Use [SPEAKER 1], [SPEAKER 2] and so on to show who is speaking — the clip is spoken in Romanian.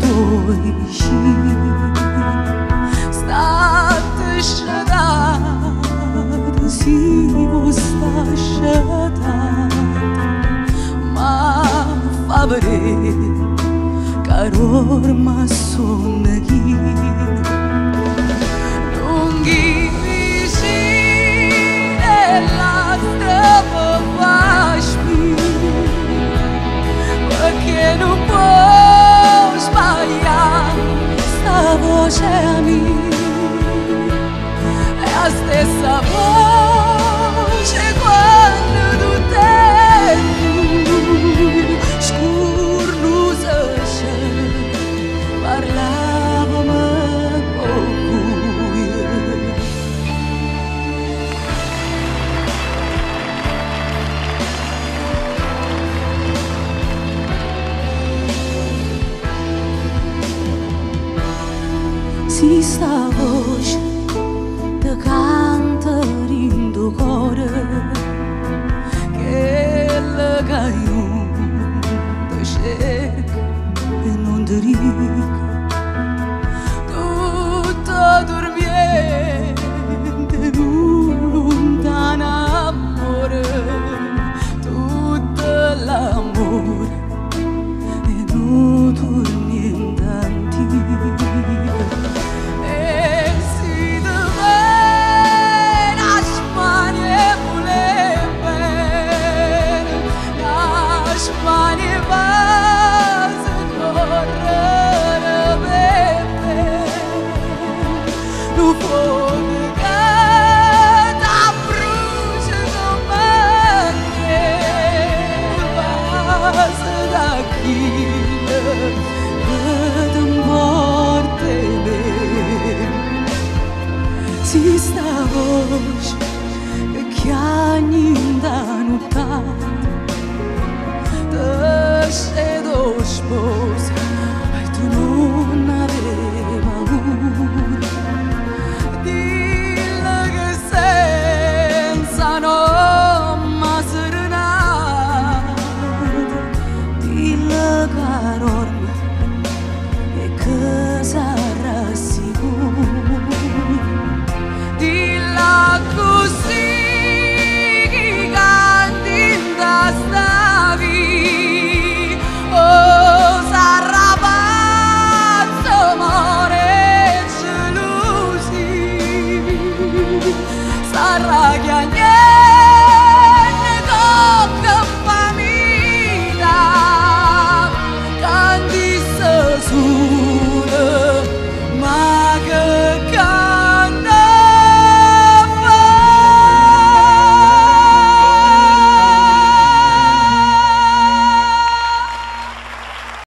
[SPEAKER 1] doi și state ședat si sta ședat ma fabre caror ma sonneghi lunghi vicine la strada vaspi perché non può sbagliare sta voce amica è la stessa voce quando tu sei scurnusa parlavamo con lui si sta voce te canta rindo cuore che la caiuta cerca e non ti dica tutta dormiente un lontano amore tutto l'amore e non torniente antica si sta voce che chiagni da nottata te sei do sposa e tu non avevi paura dille che senza nome serenata dille caror e che sarà sicuro dilla così che canti in stavi oh sarà pazzo amore gelosi sarà che